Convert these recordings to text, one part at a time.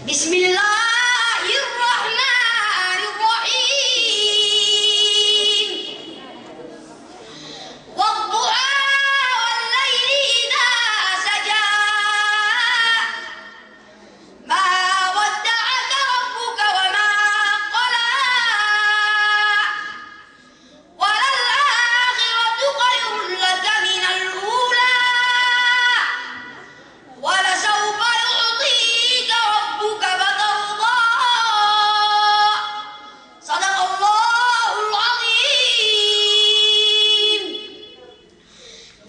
بسم الله الرحمن الرحيم والضحى والليل إذا سجى ما ودعك ربك وما قلى وللآخرة خير لك من الأولى ولسوف يعطيك ربك فترضى صدق الله العظيم.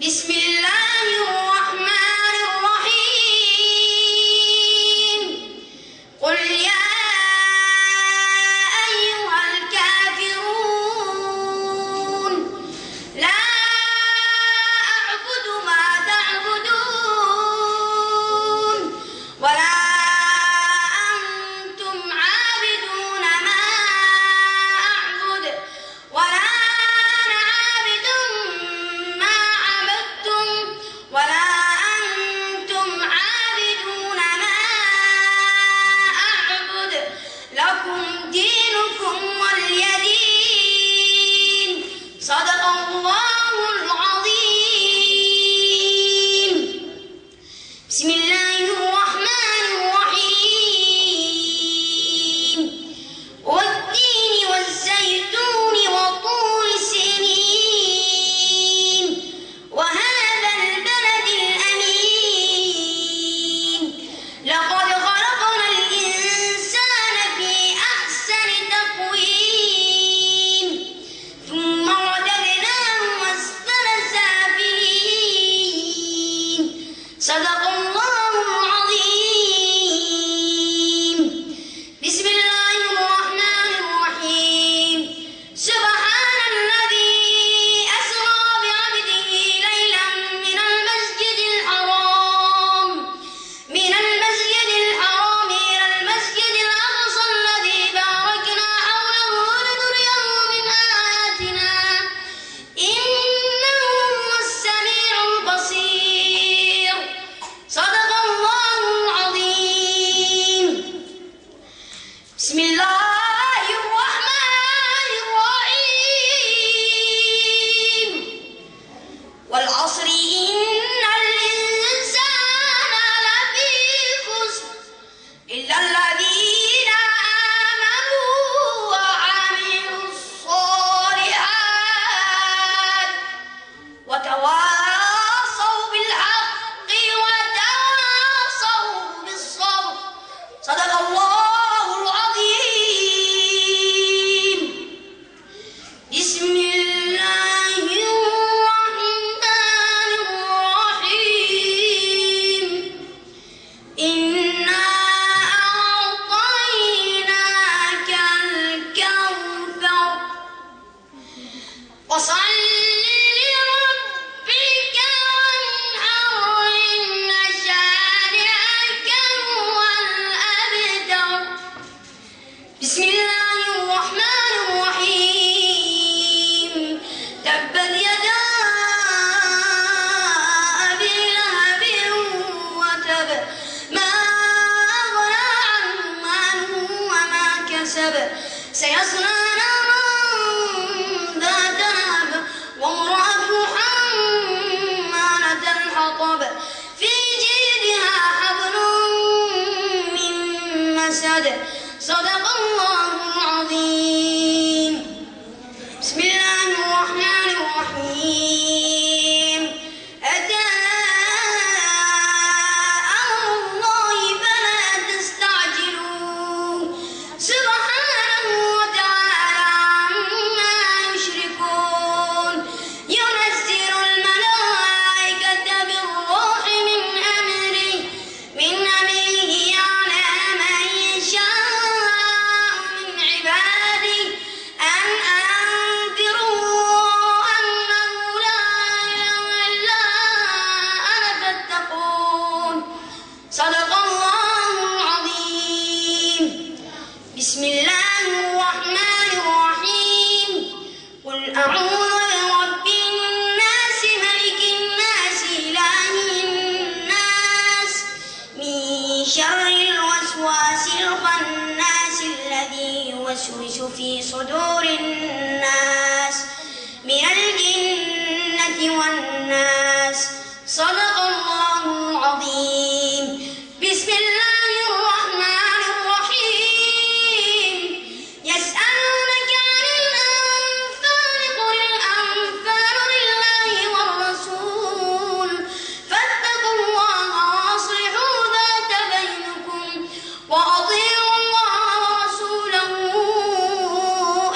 بسم الله الرحمن الرحيم قل يا أيها الكافرون لا أعبد ما تعبدون ولا أنتم عابدون ما أعبد ولا أنا عابد ما عبدتم ولا أنتم عابدون ما أعبد لكم دينكم ولي دين صدق الله العظيم. بسم الله الرحمن الرحيم والتين والزيتون وطور سينين وهذا البلد الأمين لقد خلقنا الإنسان في أحسن تقويم ثم رددناه أسفل سافلين صدق الله العظيم. بسم الله الرحمن الرحيم سبحان الذي أسرى بعبده ليلا من المسجد الحرام إلى المسجد الأقصى الذي باركنا حوله لنريه من آياتنا إنه هو السميع البصير صدق الله العظيم. بسم الله الرحمن الرحيم والعصر إن الإنسان لفي خسر إلا الذين آمنوا وعملوا الصالحات وتواصوا بالحق وتواصوا بالصبر صدق الله العظيم. بسم الله الرحمن الرحيم إنا أعطيناك الكوثر فصل لربك وانحر إن شانئك هو الأبتر. بسم الله الرحمن الرحيم تبت يدا أبي لهب وتب ما أغنى عنه ماله وما كسب سيصلى نارا ذات لهب وامرأته حمالة الحطب في جيدها حبل من مسد صدق الله العظيم. بسم الله الرحمن الرحيم أتى أمر الله فلا تستعجلوه سبحانه وتعالى عما يشركون ينزل الملائكة بالروح من أمره على من يشاء من عباده شر الوسواس الخناس الذي يوسوس في صدور الناس من الجنة والناس. صدق الله العظيم. بسم الله الرحمن الرحيم. يسألونك عن الأنفال قل الأنفال لله والرسول فاتقوا الله وأصلحوا ذات بينكم وأطيعوا الله ورسوله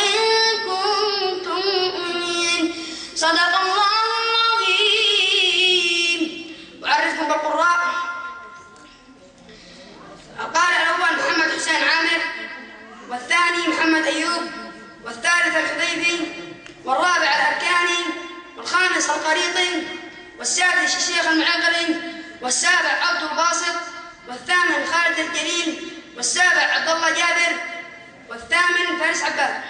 إن كنتم مؤمنين. صدق الله العظيم. أعرفكم بالقراء. القارئ الأول محمد حسين عامر، والثاني محمد أيوب، والثالث الحذيفي، والرابع الأركاني، والخامس القريطي، والسادس الشيخ المعقلي، والسابع عبد الباسط، والثامن خالد الجليل، والسابع عبد الله جابر، والثامن فارس عباد.